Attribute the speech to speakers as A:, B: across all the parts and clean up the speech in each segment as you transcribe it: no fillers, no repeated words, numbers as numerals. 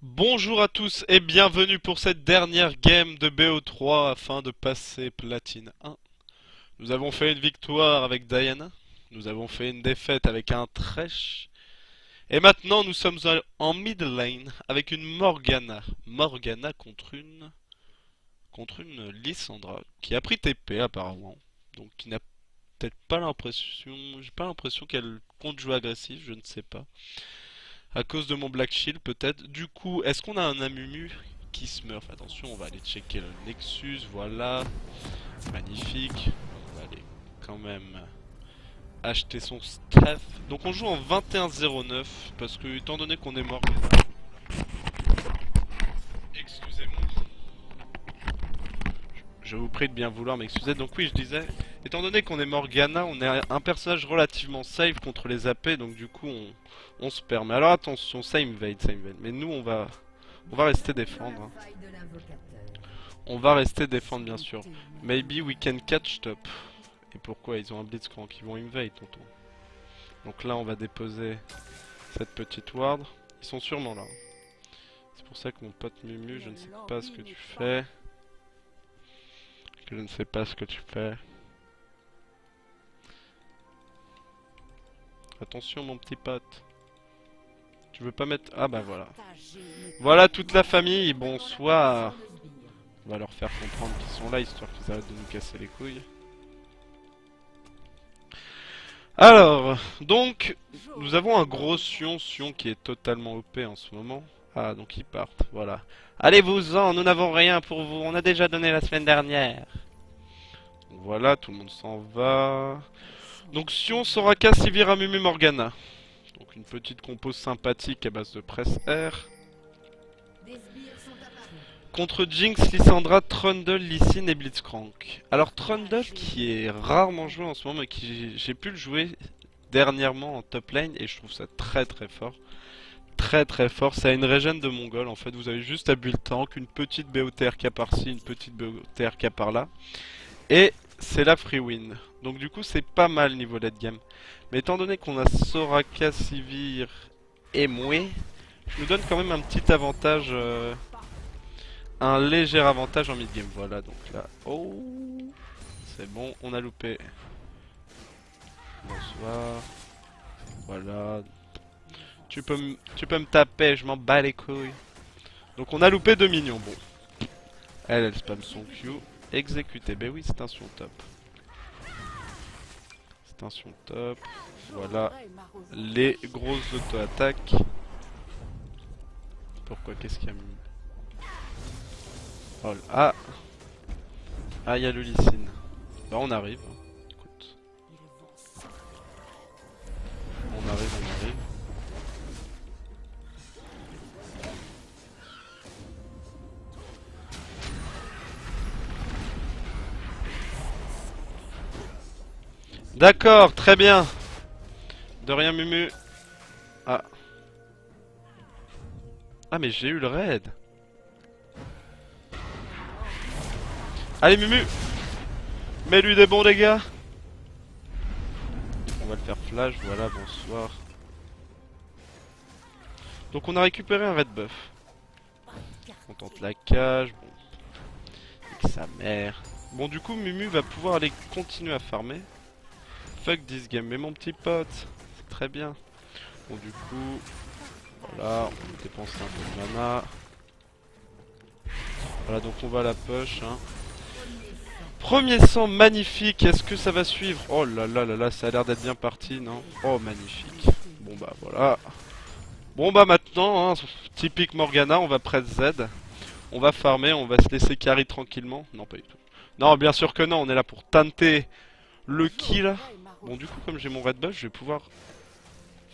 A: Bonjour à tous et bienvenue pour cette dernière game de BO3 afin de passer platine 1. Nous avons fait une victoire avec Diana, nous avons fait une défaite avec un Thresh, et maintenant nous sommes en mid lane avec une Morgana. Morgana contre une Lissandra qui a pris TP apparemment, donc qui n'a peut-être pas l'impression, j'ai pas l'impression qu'elle compte jouer agressif, je ne sais pas. À cause de mon Black Shield peut-être. Du coup, est-ce qu'on a un Amumu qui smurf? Attention, on va aller checker le Nexus, voilà. Magnifique. On va aller quand même acheter son stuff. Donc on joue en 21-09 parce que étant donné qu'on est mort... Excusez-moi. Je vous prie de bien vouloir m'excuser. Donc oui, je disais, étant donné qu'on est Morgana, on est un personnage relativement safe contre les AP, donc du coup on se permet. Alors attention, ça invade, ça invade. Mais nous on va rester défendre, hein. On va rester défendre bien sûr. Maybe we can catch top. Et pourquoi ils ont un blitzcrank? Ils vont invade, tonton. Donc là on va déposer cette petite ward. Ils sont sûrement là. C'est pour ça que mon pote Mumu, je ne sais pas ce que tu fais. Je ne sais pas ce que tu fais. Attention mon petit pote. Tu veux pas mettre... Ah bah voilà. Voilà toute la famille, bonsoir. On va leur faire comprendre qu'ils sont là, histoire qu'ils arrêtent de nous casser les couilles. Alors, donc, nous avons un gros Sion qui est totalement OP en ce moment. Ah, donc ils partent, voilà. Allez-vous-en, nous n'avons rien pour vous, on a déjà donné la semaine dernière. Donc voilà, tout le monde s'en va. Donc Sion, Soraka, Sivir, Mumu, Morgana. Donc une petite compo sympathique à base de presse R. Contre Jinx, Lissandra, Trundle, Lysine et Blitzcrank. Alors Trundle qui est rarement joué en ce moment mais qui j'ai pu le jouer dernièrement en top lane et je trouve ça très très fort. Très très fort, ça a une régène de mongol en fait, vous avez juste à build tank, une petite BOTRK par-ci, une petite BOTRK par-là. Et c'est la free win. Donc du coup c'est pas mal niveau late game. Mais étant donné qu'on a Soraka, Sivir et Moué, je nous donne quand même un petit avantage... un léger avantage en mid-game, voilà, donc là, oh, c'est bon, on a loupé. Bonsoir, voilà, tu peux me taper, je m'en bats les couilles. Donc on a loupé 2 minions, bon. Elle spam son Q, exécuté, ben oui, c'est un Sion top. C'est un Sion top, voilà, les grosses auto-attaques. Pourquoi, qu'est-ce qu'il y a mis? Oh, ah, ah, il y a le Lysine. Bah on arrive. Écoute. On arrive, on arrive. D'accord, très bien. De rien Mumu. Ah. Ah mais j'ai eu le raid. Allez Mumu. Mets-lui des bons dégâts. On va le faire flash, voilà, bonsoir. Donc on a récupéré un red buff. On tente la cage, bon. Avec sa mère. Bon du coup Mumu va pouvoir aller continuer à farmer. Fuck this game, mais mon petit pote, c'est très bien. Bon du coup, voilà, on va dépenser un peu de mana. Voilà donc on va à la push, hein. Premier sang magnifique, est-ce que ça va suivre? Oh là là là là, ça a l'air d'être bien parti, non? Oh magnifique. Bon bah voilà. Bon bah maintenant, hein, typique Morgana, on va press Z. On va farmer, on va se laisser carry tranquillement. Non pas du tout. Non bien sûr que non, on est là pour tenter le kill. Bon du coup comme j'ai mon red buff, je vais pouvoir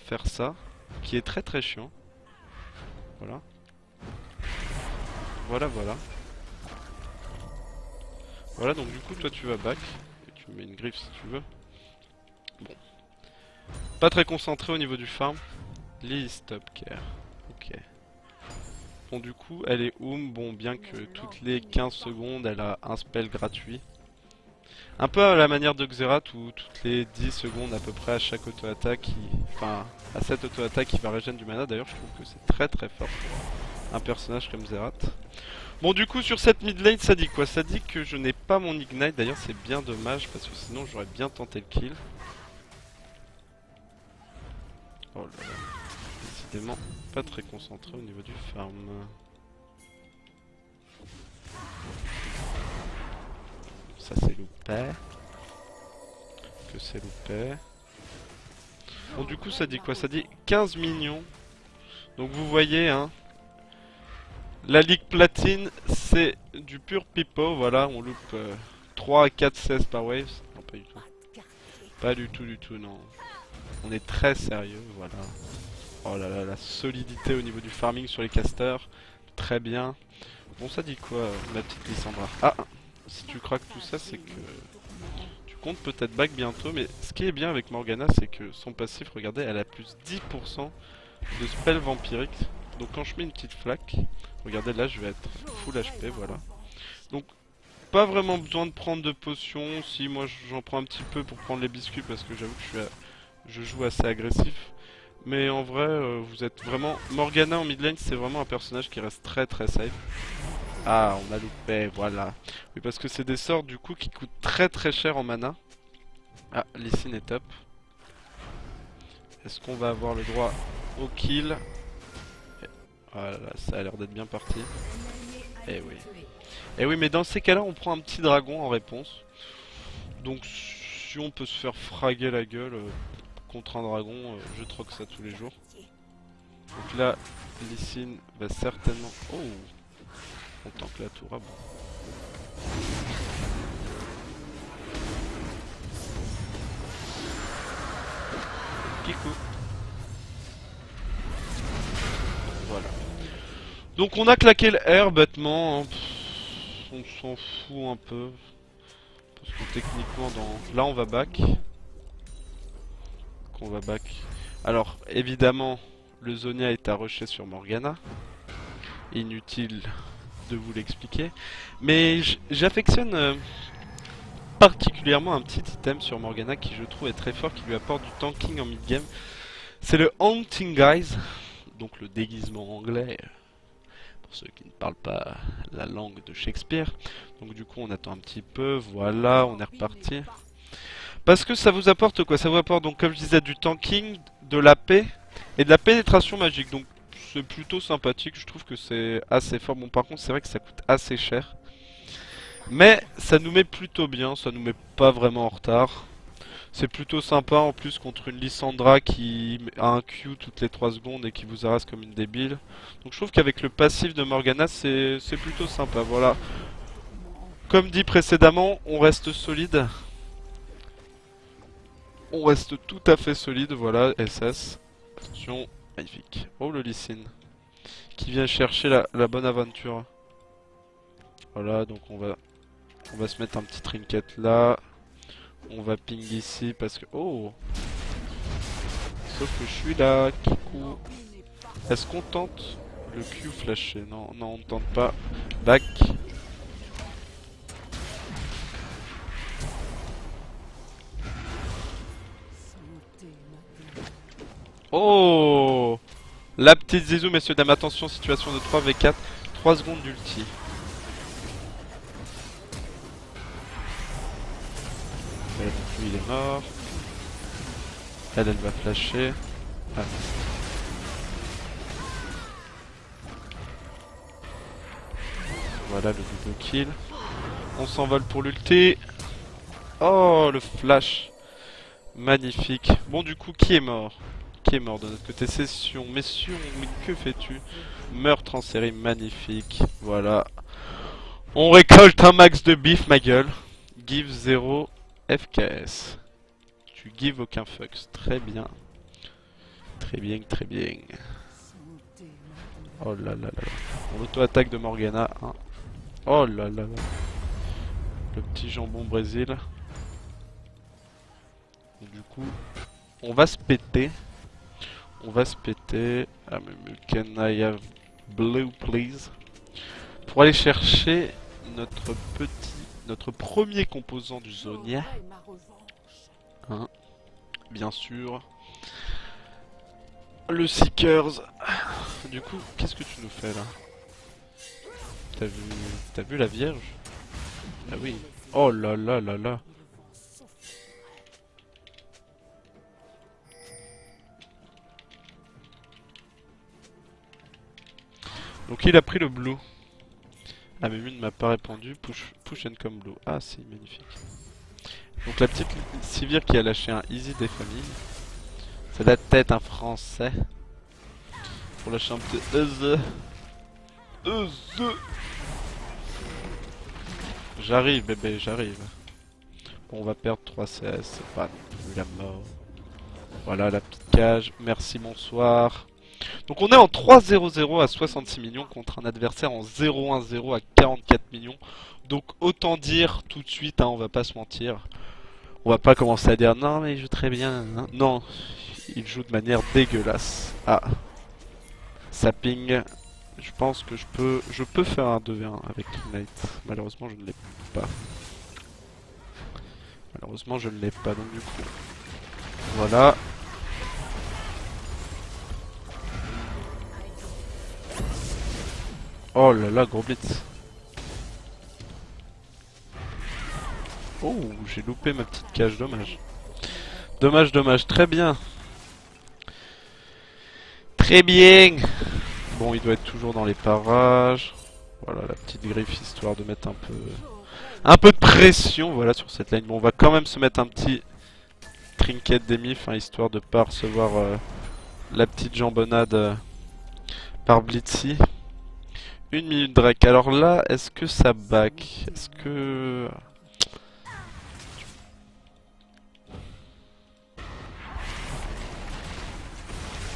A: faire ça. Qui est très très chiant. Voilà. Voilà voilà. Voilà donc du coup toi tu vas back. Et tu me mets une griffe si tu veux. Bon. Pas très concentré au niveau du farm. Lee stop care. Ok. Bon du coup elle est bon bien que toutes les 15 secondes elle a un spell gratuit. Un peu à la manière de Xerath où toutes les 10 secondes à peu près à chaque auto-attaque enfin à cette auto-attaque qui va régénérer du mana. D'ailleurs je trouve que c'est très très fort un personnage comme Zerat. Bon, du coup, sur cette mid lane, ça dit quoi? Ça dit que je n'ai pas mon ignite. D'ailleurs, c'est bien dommage parce que sinon, j'aurais bien tenté le kill. Oh là là. Décidément, pas très concentré au niveau du farm. Ça, c'est loupé. Que c'est loupé. Bon, du coup, ça dit quoi? Ça dit 15 millions. Donc, vous voyez, hein. La Ligue Platine, c'est du pur pipeau, voilà, on loupe 3 à 4 16 par waves. Non, pas du tout. Pas du tout, non. On est très sérieux, voilà. Oh là là, la solidité au niveau du farming sur les casters. Très bien. Bon, ça dit quoi, ma petite Lissandra? Ah, si tu craques tout ça, c'est que tu comptes peut-être back bientôt, mais ce qui est bien avec Morgana, c'est que son passif, regardez, elle a plus 10% de spell vampirique. Donc quand je mets une petite flaque, regardez là je vais être full HP, voilà. Donc pas vraiment besoin de prendre de potions, si moi j'en prends un petit peu pour prendre les biscuits parce que j'avoue que je joue assez agressif. Mais en vrai vous êtes vraiment... Morgana en mid lane c'est vraiment un personnage qui reste très très safe. Ah on a loupé, voilà. Oui parce que c'est des sorts du coup qui coûtent très très cher en mana. Ah Lee Sin est top. Est-ce qu'on va avoir le droit au kill? Voilà, ça a l'air d'être bien parti. Eh oui. Eh oui, mais dans ces cas-là, on prend un petit dragon en réponse. Donc, si on peut se faire fraguer la gueule contre un dragon, je troque ça tous les jours. Donc là, Lee Sin va certainement... Oh, on tank la tour, ah bon. Kikou. Voilà. Donc on a claqué le R bêtement, hein. On s'en fout un peu. Parce que techniquement dans... Là on va back. Qu'on va back. Alors évidemment le Zonia est à rusher sur Morgana. Inutile de vous l'expliquer. Mais j'affectionne particulièrement un petit item sur Morgana qui je trouve est très fort, qui lui apporte du tanking en mid game. C'est le Haunting Guise. Donc le déguisement anglais. Pour ceux qui ne parlent pas la langue de Shakespeare. Donc du coup on attend un petit peu, voilà, on est reparti. Parce que ça vous apporte quoi? Ça vous apporte donc comme je disais du tanking, de la paix et de la pénétration magique. Donc c'est plutôt sympathique, je trouve que c'est assez fort. Bon par contre c'est vrai que ça coûte assez cher. Mais ça nous met plutôt bien, ça nous met pas vraiment en retard. C'est plutôt sympa en plus contre une Lissandra qui a un Q toutes les 3 secondes et qui vous harasse comme une débile. Donc je trouve qu'avec le passif de Morgana c'est plutôt sympa, voilà. Comme dit précédemment, on reste solide. On reste tout à fait solide, voilà, SS. Attention, magnifique. Oh le Lee Sin, qui vient chercher la bonne aventure. Voilà, donc on va se mettre un petit trinket là. On va ping ici parce que... Oh! Sauf que je suis là, Kikou. Est-ce qu'on tente le Q flashé? Non, non, on ne tente pas. Back. Oh! La petite zizou, messieurs, dames, attention, situation de 3v4. 3 secondes d'ulti. Donc lui, il est mort. Elle va flasher. Ah. Voilà le double kill. On s'envole pour l'ulti. Oh, le flash. Magnifique. Bon, du coup, qui est mort? Qui est mort de notre côté? Session. Messieurs, mais que fais-tu? Meurtre en série, magnifique. Voilà. On récolte un max de bif, ma gueule. Give 0 FKS. Tu give aucun fucks. Très bien. Très bien, très bien. Oh là là là. On auto-attaque de Morgana. Hein. Oh là là là. Le petit jambon Brésil. Du coup, on va se péter. On va se péter. Ah mais can I have blue please? Pour aller chercher notre premier composant du Zonia. Hein, bien sûr. Le Seekers. du coup, qu'est-ce que tu nous fais là? T'as vu... T'as vu la Vierge? Ah oui. Oh là là là là. Donc il a pris le blue. Ah mais lui ne m'a pas répondu. Push and come blue. Ah si, magnifique. Donc la petite Sivir qui a lâché un easy des familles. C'est la tête un français. Pour lâcher un petit J'arrive bébé, j'arrive. Bon, on va perdre 3 CS, c'est pas non plus la mort. Voilà la petite cage, merci bonsoir. Donc on est en 3-0-0 à 66 millions contre un adversaire en 0-1-0 à 44 millions. Donc autant dire tout de suite, hein, on va pas se mentir. On va pas commencer à dire non mais il joue très bien. Hein. Non, il joue de manière dégueulasse. Ah, ça ping. Je pense que je peux faire un 2v1 avec Knight. Malheureusement je ne l'ai pas. Malheureusement je ne l'ai pas donc du coup. Voilà. Oh là là, gros blitz. Oh, j'ai loupé ma petite cage, dommage. Dommage, dommage, très bien. Très bien. Bon, il doit être toujours dans les parages. Voilà, la petite griffe, histoire de mettre un peu de pression, voilà, sur cette ligne. Bon, on va quand même se mettre un petit trinket d'émif, hein, histoire de pas recevoir la petite jambonnade par Blitzy. 1 minute Drake. Alors là, est-ce que ça back? Est-ce que...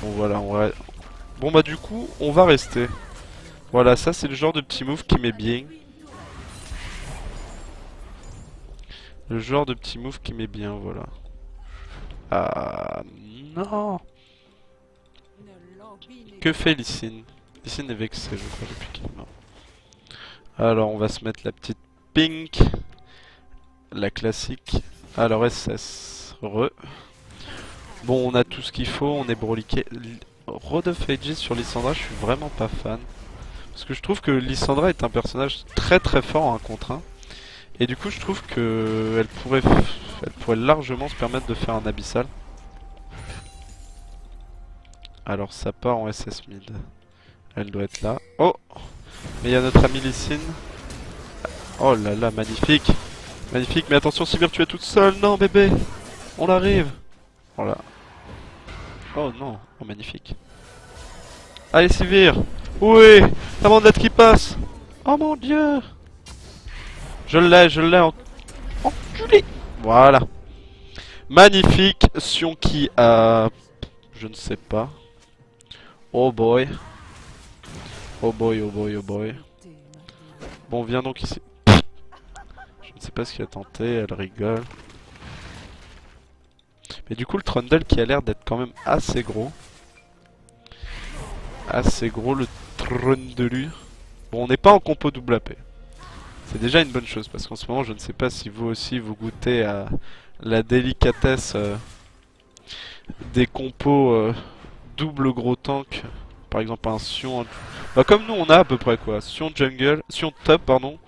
A: Bon voilà, bon bah du coup, on va rester. Voilà, ça c'est le genre de petit move qui met bien. Le genre de petit move qui met bien, voilà. Ah non. Que fait Lee? Lee est vexé, je crois, depuis qu'il est mort. Alors, on va se mettre la petite pink. La classique. Alors, SS. Bon, on a tout ce qu'il faut, on est broliqué. Road of Ages sur Lissandra, je suis vraiment pas fan. Parce que je trouve que Lissandra est un personnage très très fort en 1 contre 1. Et du coup, je trouve que elle pourrait largement se permettre de faire un abyssal. Alors, ça part en SS mid. Elle doit être là. Oh! Mais il y a notre ami Lee. Oh là là, magnifique! Magnifique, mais attention, Sivir, tu es toute seule! Non, bébé! On arrive! Voilà. Oh non, oh magnifique. Allez Sivir. Oui, la mandelette qui passe. Oh mon dieu. Je l'ai enculé. Voilà. Magnifique. Sion qui a... Je ne sais pas. Oh boy. Oh boy, oh boy, oh boy. Bon, viens donc ici. Je ne sais pas ce qu'il a tenté, elle rigole. Mais du coup, le Trundle qui a l'air d'être quand même assez gros. Assez gros, le Trundelu. Bon, on n'est pas en compo double AP. C'est déjà une bonne chose, parce qu'en ce moment, je ne sais pas si vous aussi vous goûtez à la délicatesse des compos double gros tank. Par exemple, un Sion... Bah, comme nous, on a à peu près quoi. Sion jungle, Sion top, pardon.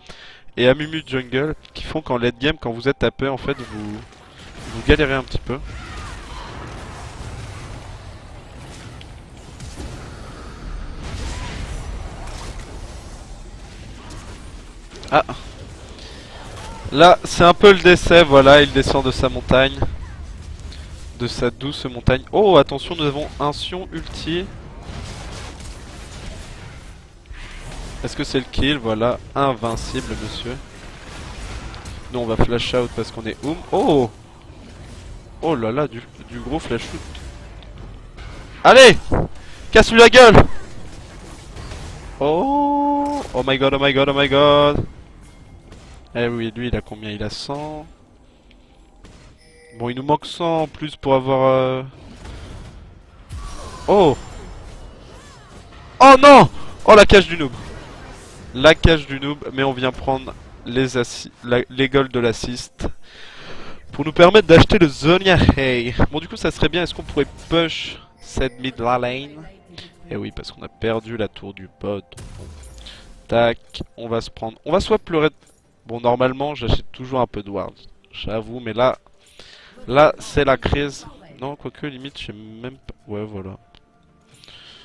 A: Et Amumu jungle, qui font qu'en late game, quand vous êtes tapé, en fait, vous galérez un petit peu. Ah. Là, c'est un peu le décès, voilà, il descend de sa montagne. De sa douce montagne. Oh, attention, nous avons un Sion ulti. Est-ce que c'est le kill? Voilà, invincible, monsieur. Nous, on va flash out parce qu'on est Oh! Oh là là, du gros flash shoot. Allez! Casse-lui la gueule! Oh! Oh my god, oh my god, oh my god! Eh oui, lui, il a combien? Il a 100. Bon, il nous manque 100 en plus pour avoir... Oh! Oh non! Oh, la cage du noob! La cage du noob, mais on vient prendre les golds de l'assist pour nous permettre d'acheter le Zonia Hay. Bon, du coup, ça serait bien. Est-ce qu'on pourrait push cette mid lane Et oui, parce qu'on a perdu la tour du bot. Bon. Tac, on va se prendre... On va soit pleurer... Bon, normalement, j'achète toujours un peu de ward. J'avoue, mais là... Là, c'est la crise. Non, quoique, limite, je sais même pas... Ouais, voilà.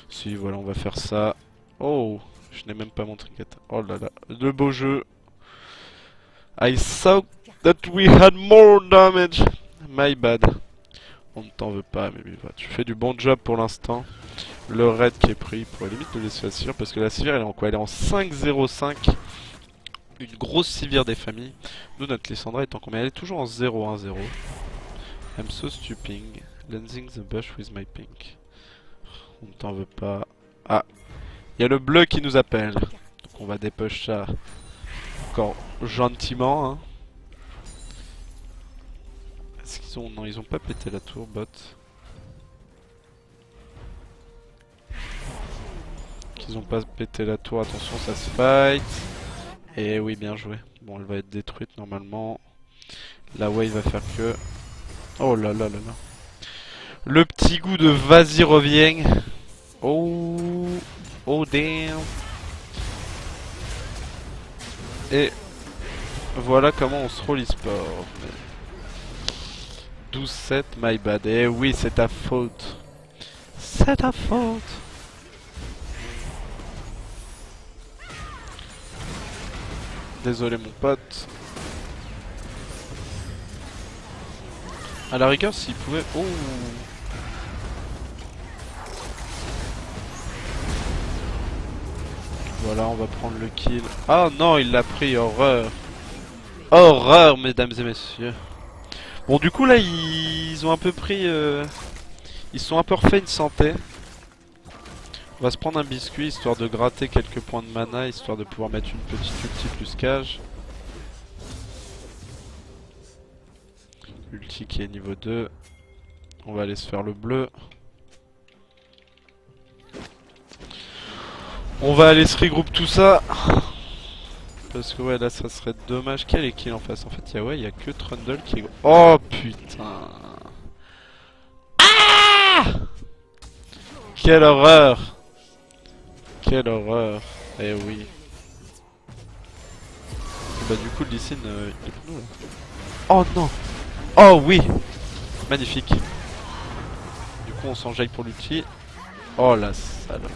A: Si, voilà, on va faire ça. Oh, je n'ai même pas mon trinket. Oh là là, le beau jeu. I thought that we had more damage. My bad. On ne t'en veut pas, mais tu fais du bon job pour l'instant. Le raid qui est pris pour limite de laisser la Sivir, parce que la Sivir elle est en quoi? Elle est en 5-0-5. Une grosse Sivir des familles. Nous, notre Lissandra est en combien? Elle est toujours en 0-1-0. I'm so stupid. Lensing the bush with my pink. On ne t'en veut pas. Ah, il y a le bleu qui nous appelle. Donc on va dépush ça encore gentiment. Hein. Est-ce qu'ils ont... Non, ils ont pas pété la tour, bot. Ils ont pas pété la tour, attention, ça se fight. Et oui, bien joué. Bon, elle va être détruite normalement. La wave va faire que... Oh là là là là. Le petit goût de vas-y reviens. Oh, oh damn. Et voilà comment on se roll e-sport. 12-7, my bad. Et oui, c'est ta faute. C'est ta faute. Désolé mon pote. À la rigueur, s'il pouvait... Oh. Voilà, on va prendre le kill. Ah non, il l'a pris, horreur. Horreur, mesdames et messieurs. Bon, du coup, là, ils ont un peu pris... Ils sont un peu refait une santé. On va se prendre un biscuit, histoire de gratter quelques points de mana, histoire de pouvoir mettre une petite ulti plus cage. Ulti qui est niveau 2. On va aller se faire le bleu. On va aller se regrouper tout ça. Parce que ouais, là ça serait dommage. Quel est kill en face? En fait, il y a que Trundle qui est... Oh putain. Ah! Quelle horreur. Quelle horreur. Eh oui. Et bah du coup, le Lee Sin, il est pour nous là. Oh non. Oh oui. Magnifique. Du coup, on s'enjaille pour l'ulti. Oh la salope.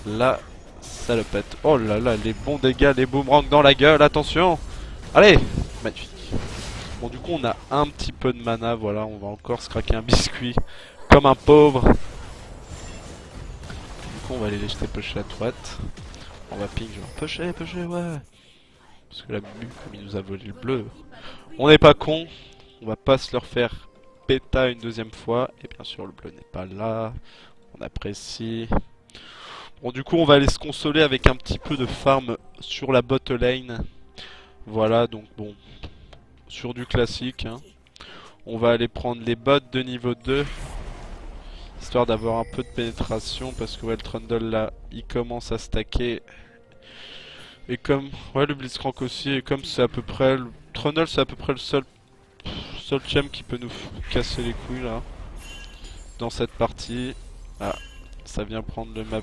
A: La salopette. Oh là là, les bons dégâts, les boomerangs dans la gueule, attention. Allez. Magnifique. Bon, du coup, on a un petit peu de mana, voilà, on va encore se craquer un biscuit. Comme un pauvre. Du coup, on va aller les jeter pusher à droite. On va ping, genre pusher, ouais. Parce que la bu, comme il nous a volé le bleu. On n'est pas con. On va pas se leur faire péta une deuxième fois. Et bien sûr, le bleu n'est pas là. On apprécie. Bon, du coup, on va aller se consoler avec un petit peu de farm sur la bot lane. Voilà, donc bon. Sur du classique. Hein. On va aller prendre les bots de niveau 2. Histoire d'avoir un peu de pénétration. Parce que ouais, le Trundle là, il commence à stacker. Et comme... Ouais, le Blitzcrank aussi. Et comme c'est à peu près... Le Trundle, c'est à peu près le seul champ qui peut nous casser les couilles là. Dans cette partie. Ah, ça vient prendre le map.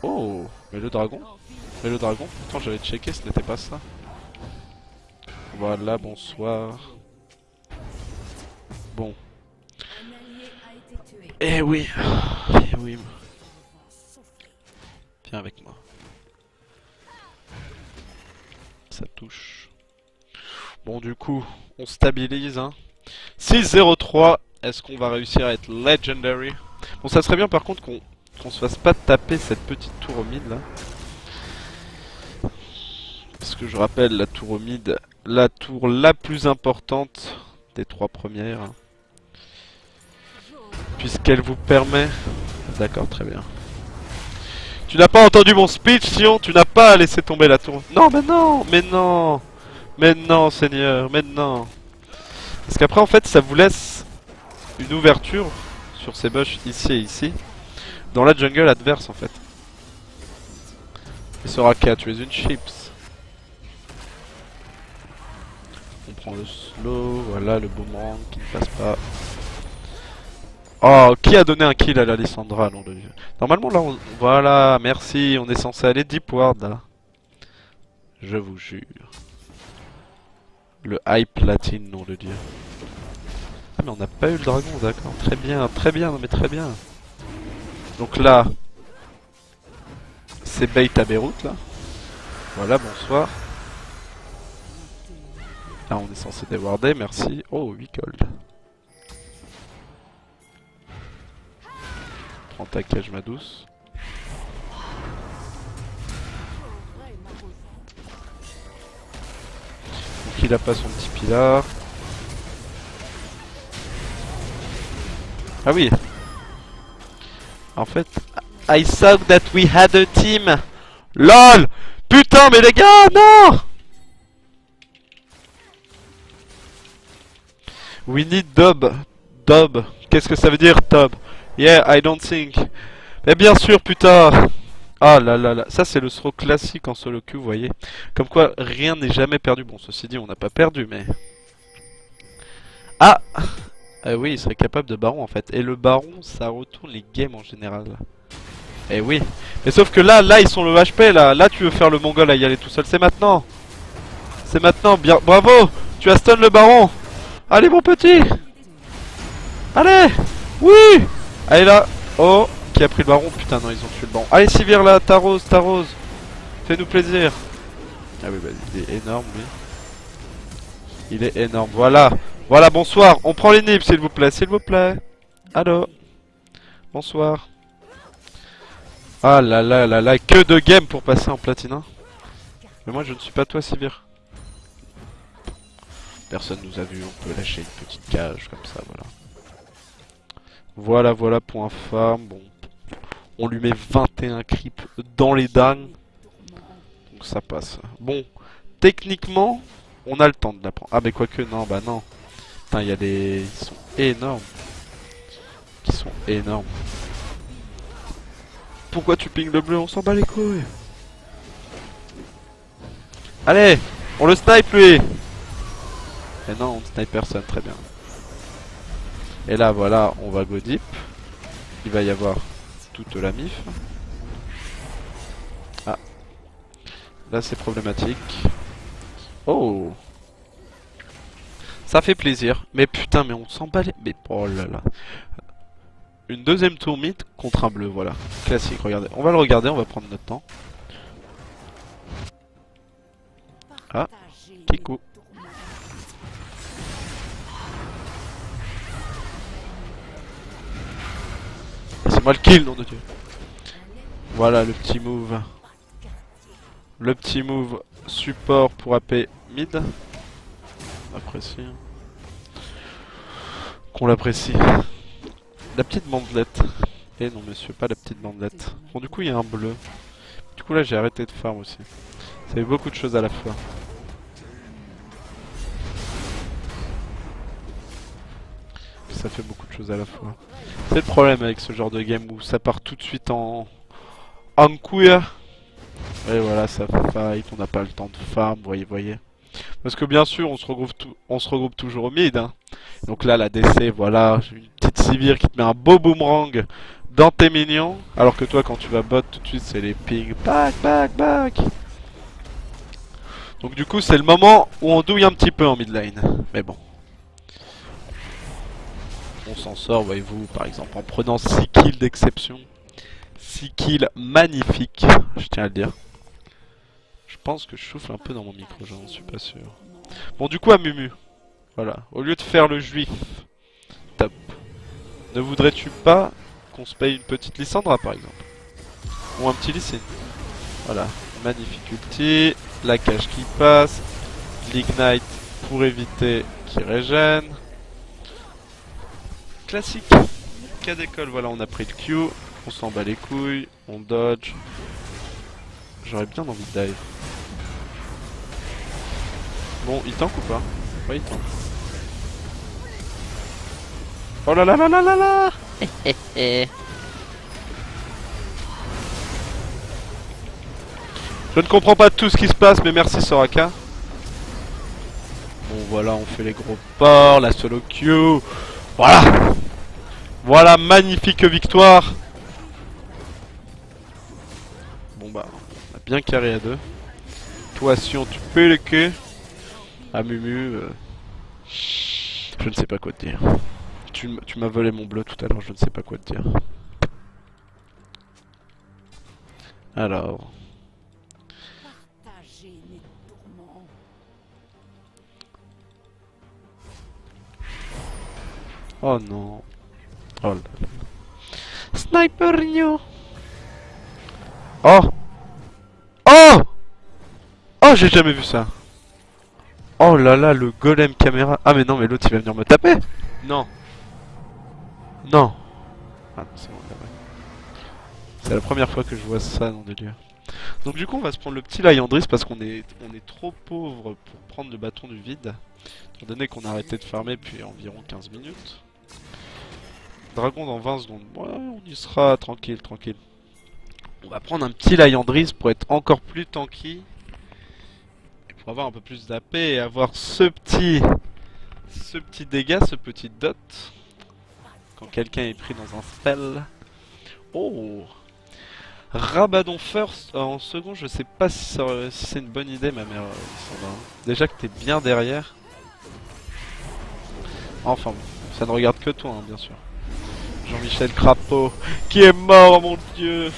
A: Oh, mais le dragon. Pourtant j'avais checké, ce n'était pas ça. Voilà, bonsoir. Bon. Eh oui. Eh oui. Viens avec moi. Ça touche. Bon, du coup, on stabilise. Hein. 6-0-3. Est-ce qu'on va réussir à être legendary? Bon, ça serait bien par contre qu'on se fasse pas taper cette petite tour au mid là. Parce que je rappelle, la tour au mid, la tour la plus importante des 3 premières. Puisqu'elle vous permet... D'accord, très bien. Tu n'as pas entendu mon speech, Sion? Tu n'as pas laissé tomber la tour. Non, mais non, mais non. Mais non, Seigneur, mais non. Parce qu'après, en fait, ça vous laisse une ouverture sur ces bushs ici et ici. Dans la jungle adverse, en fait. Et Soraka, tu es une chips. On prend le slow, voilà, le boomerang qui ne passe pas. Oh, qui a donné un kill à la Lissandra, nom de Dieu. Normalement là, voilà, merci, on est censé aller deep ward là. Je vous jure. Le high platine, nom de Dieu. Ah mais on n'a pas eu le dragon, d'accord. Très bien, non mais très bien. Donc là, c'est bait à Beyrouth là. Voilà, bonsoir. Là on est censé déwarder, merci. Oh, 8 gold. Prends ta cage ma douce. Donc il a pas son petit pilar. Ah oui. En fait, I thought that we had a team. LOL. Putain mais les gars, non. We need dub. Dub. Qu'est-ce que ça veut dire, dub? Yeah, I don't think. Mais bien sûr, putain. Ah là là là. Ça, c'est le throw classique en solo queue, vous voyez. Comme quoi, rien n'est jamais perdu. Bon, ceci dit, on n'a pas perdu, mais... Ah oui, il serait capable de baron, en fait. Et le baron, ça retourne les games en général. Eh oui. Mais sauf que là, ils sont le HP, là. Là, tu veux faire le mongol à y aller tout seul. C'est maintenant. C'est maintenant. Bien. Bravo. Tu as stun le baron. Allez, mon petit. Allez. Oui. Allez là. Oh. Qui a pris le baron? Putain, non, ils ont tué le baron. Allez, Sivir là. Taros. Fais-nous plaisir. Ah oui, bah, il est énorme, lui. Il est énorme. Voilà. Voilà, bonsoir. On prend les nips, s'il vous plaît. S'il vous plaît. Allô. Bonsoir. Ah là là là là. Que de game pour passer en platine. Mais moi, je ne suis pas toi, Sivir. Personne nous a vu. On peut lâcher une petite cage comme ça, voilà. Voilà pour un farm. Bon. On lui met 21 creeps dans les dames. Donc ça passe. Bon. Techniquement, on a le temps de l'apprendre. Ah mais quoique, non, bah non. Putain, il y a des... Ils sont énormes. Ils sont énormes. Pourquoi tu pings le bleu? On s'en bat les couilles. Allez, on le snipe lui. Et non, on snipe personne, très bien. Et là, voilà, on va go deep. Il va y avoir toute la mif. Ah. Là, c'est problématique. Oh. Ça fait plaisir. Mais putain, mais on s'en bat les... Mais oh là là. Une deuxième tour mid contre un bleu, voilà. Classique, regardez. On va le regarder, on va prendre notre temps. Ah, Kiku. C'est moi le kill, nom de Dieu. Voilà le petit move. Le petit move support pour AP mid. On apprécie. Qu'on l'apprécie. La petite bandelette. Eh non monsieur, pas la petite bandelette. Bon du coup il y a un bleu. Du coup là j'ai arrêté de farm aussi. Ça fait beaucoup de choses à la fois. Ça fait beaucoup de choses à la fois. C'est le problème avec ce genre de game où ça part tout de suite en couille. Et voilà, ça fight, on n'a pas le temps de farm, voyez. Parce que bien sûr, on se regroupe toujours au mid. Hein. Donc là, la DC, voilà, une petite Sivir qui te met un beau boomerang dans tes minions. Alors que toi, quand tu vas bot, tout de suite, c'est les pings. Back. Donc du coup, c'est le moment où on douille un petit peu en mid lane. Mais bon. On s'en sort, voyez-vous, par exemple, en prenant 6 kills d'exception. 6 kills magnifiques, je tiens à le dire. Je pense que je souffle un peu dans mon micro, j'en suis pas sûr. Bon, du coup, à Mumu. Voilà, au lieu de faire le juif, top. Ne voudrais-tu pas qu'on se paye une petite Lissandra, par exemple? Ou un petit Lysine? Voilà, magnifique ulti. La cage qui passe. L'ignite pour éviter qu'il régène. Classique. Cas d'école, voilà, on a pris le Q. On s'en bat les couilles. On dodge. J'aurais bien envie de dive. Bon, il tank ou pas? Ouais, il tank. Oh là là là là là là. Je ne comprends pas tout ce qui se passe, mais merci Soraka. Bon voilà, on fait les gros ports, la solo queue. Voilà. Voilà, magnifique victoire. Bon bah, on a bien carré à deux. Toi, Sion, tu peux le cul. Ah, Mumu, je ne sais pas quoi te dire. Tu m'as volé mon bleu tout à l'heure, je ne sais pas quoi te dire. Alors.
B: Partagez mes tourments.
A: Oh non. Oh là là. Sniper. Oh. Oh. Oh, j'ai jamais vu ça. Oh là là, le golem caméra. Ah mais non, mais l'autre il va venir me taper. Non. Non. Ah non, c'est bon, là, c'est la première fois que je vois ça dans des lieux. Donc du coup on va se prendre le petit Lyandris parce qu'on est trop pauvre pour prendre le bâton du vide. Étant donné qu'on a arrêté de farmer depuis environ 15 minutes. Dragon dans 20 secondes. Ouais, on y sera tranquille, tranquille. On va prendre un petit Lyandris pour être encore plus tanky. Et pour avoir un peu plus d'AP et avoir ce petit dégât, ce petit dot. Quand quelqu'un est pris dans un spell. Oh! Rabadon first en second, je sais pas si c'est une bonne idée, ma mère. Déjà que t'es bien derrière. Enfin bon, ça ne regarde que toi, hein, bien sûr. Jean-Michel Crapaud, qui est mort, mon dieu!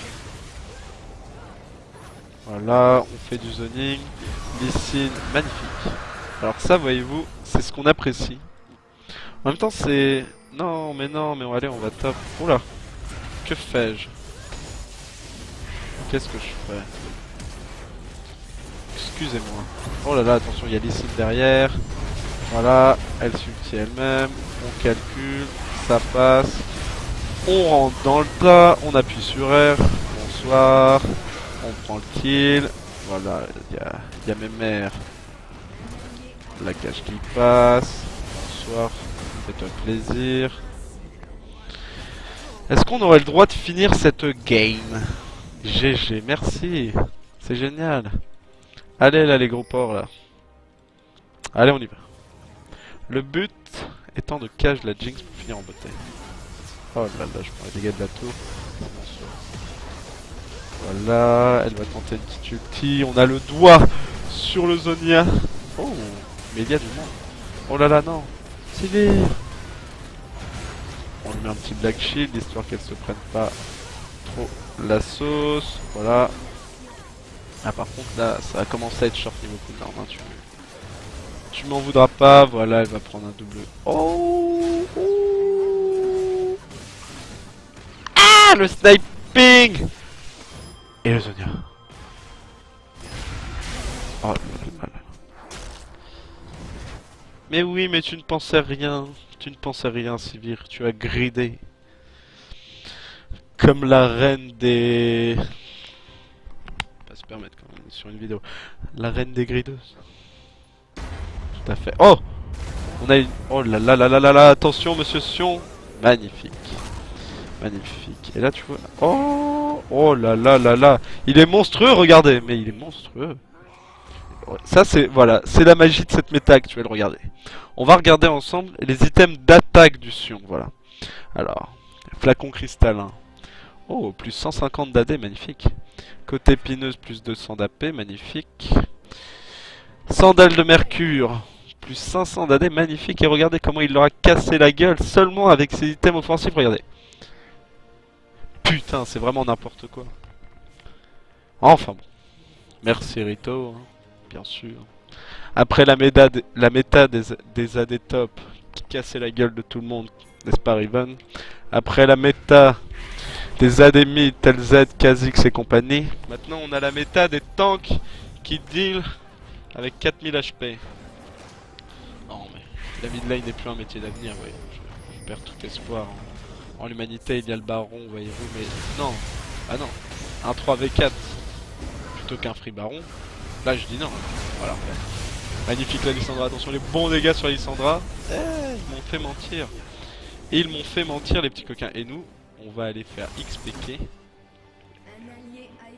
A: Voilà, on fait du zoning. Lysine, magnifique. Alors ça, voyez-vous, c'est ce qu'on apprécie. En même temps, c'est... Non, mais allez, on va top. Oula, que fais-je? Qu'est-ce que je fais? Excusez-moi. Oh là là, attention, il y a Lysine derrière. Voilà, elle s'ulti elle-même. On calcule, ça passe. On rentre dans le tas, on appuie sur R. Bonsoir. On prend le kill. Voilà, il y a mes mères. La cage qui passe. Bonsoir. Fais-toi plaisir. Est-ce qu'on aurait le droit de finir cette game? GG, merci. C'est génial. Allez là les gros porcs là. Allez on y va. Le but étant de cache la Jinx pour finir en beauté. Oh là là, je prends les dégâts de la tour. Voilà, elle va tenter une petite ulti. On a le doigt sur le Zonia. Oh, mais il y a du monde. Oh là là, non. Sylvie. On lui met un petit Black Shield histoire qu'elle se prenne pas trop la sauce. Voilà. Ah, par contre, là, ça a commencé à être short niveau cooldown. Hein, tu m'en voudras pas. Voilà, elle va prendre un double. Oh, oh. Ah, le sniping. Et le Zonia. Oh là là là. Mais oui, mais tu ne pensais rien. Tu ne pensais rien, Sivir. Tu as gridé. Comme la reine des... Pas se permettre quand on est sur une vidéo. La reine des grideuses. Tout à fait. Oh! On a une... Oh là là là là là là. Attention, monsieur Sion. Magnifique. Magnifique. Et là, tu vois... Oh! Oh là là là là. Il est monstrueux, regardez. Mais il est monstrueux. Ça c'est voilà, c'est la magie de cette méta actuelle, regardez. On va regarder ensemble les items d'attaque du Sion, voilà. Alors, flacon cristallin. Oh, plus 150 d'AD, magnifique. Côté épineuse, plus 200 d'AP, magnifique. Sandale de mercure, plus 500 d'AD, magnifique. Et regardez comment il leur a cassé la gueule seulement avec ses items offensifs, regardez. Putain, c'est vraiment n'importe quoi. Enfin bon. Merci Rito, hein, bien sûr. Après la méta des AD top qui cassait la gueule de tout le monde, n'est-ce pas Riven? Après la méta des AD mid, tel Z, Kha'Zix et compagnie, maintenant on a la méta des tanks qui deal avec 4000 HP. Non mais la mid lane n'est plus un métier d'avenir, oui. Je perds tout espoir. En l'humanité il y a le baron, voyez-vous, mais non. Ah non, un 3v4 plutôt qu'un free baron. Là je dis non. Voilà. Magnifique la Lissandra, attention les bons dégâts sur Lissandra. Ils m'ont fait mentir. Et ils m'ont fait mentir les petits coquins. Et nous, on va aller faire XPK.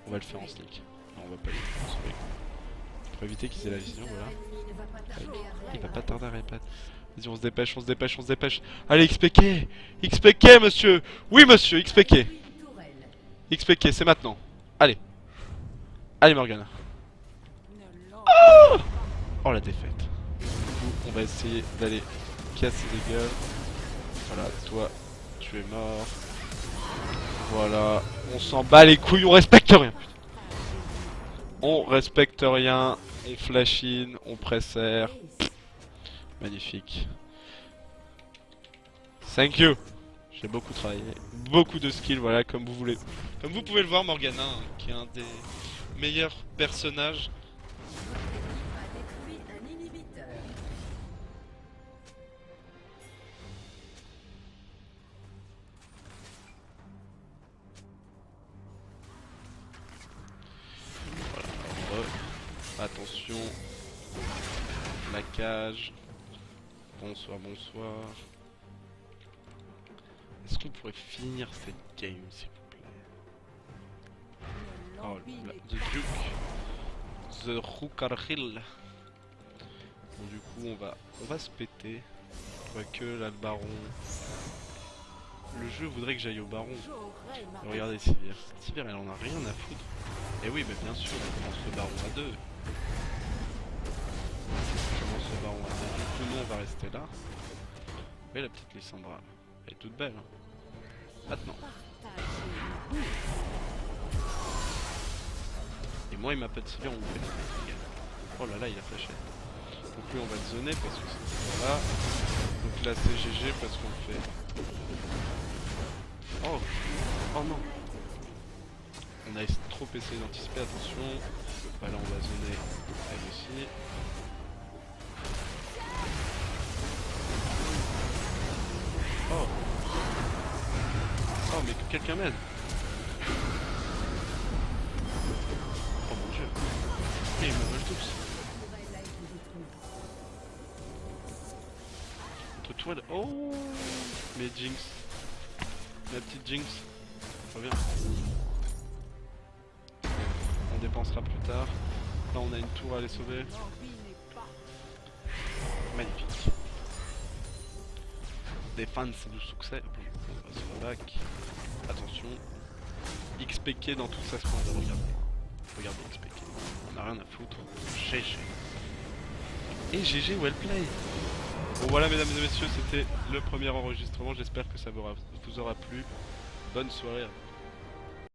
A: On va le faire en sneak. Non, on va pas le faire en sneak. Pour éviter qu'ils aient la vision, voilà. Il va pas tarder à répéter. Vas-y, on se dépêche, on se dépêche, on se dépêche. Allez, XPK! XPK, monsieur! Oui, monsieur, XPK! XPK, c'est maintenant. Allez. Allez, Morgana. Oh, la défaite. Du coup, on va essayer d'aller casser les gueules. Voilà, toi, tu es mort. Voilà, on s'en bat les couilles, on respecte rien. On respecte rien, on flash in, on presserre. Magnifique. Thank you. J'ai beaucoup travaillé, beaucoup de skills, voilà, comme vous voulez. Comme vous pouvez le voir, Morgana, hein, qui est un des meilleurs personnages. Voilà, attention, la cage. Bonsoir, bonsoir. Est-ce qu'on pourrait finir cette game, s'il vous plaît? Oh, the Duke. The Rukarhil. Bon, du coup, on va se péter. Quoique, là, le baron. Le jeu voudrait que j'aille au baron. Regardez Sivir. Sivir, elle en a rien à foutre. Et oui, mais bien sûr, on commence le baron à 2. On commence le baron à 2. Du coup, nous, on va rester là. Et la petite Lysandra. Elle est toute belle, hein. Maintenant. Et moi il m'appelle Sylvain, on fait. Oh là là, il a flashé. Donc lui on va le zoner parce que c'est là. Donc là c'est GG parce qu'on le fait. Oh. Oh non. On a trop essayé d'anticiper, attention. Bah là on va zoner elle aussi. Oh. Oh mais que quelqu'un m'aide. Oh mon dieu. Et ils me veulent tous. Entre toi de... Oh. Mais Jinx. La petite Jinx. Reviens. On dépensera plus tard. Là on a une tour à aller sauver. Magnifique. Défense du succès. On va se reback. Attention. XPK dans toute sa splendeur. Regardez. Regardez XPK. On a rien à foutre. GG. Et GG well play. Bon voilà mesdames et messieurs, c'était le premier enregistrement. J'espère que ça vous aura plu. Bonne soirée à vous.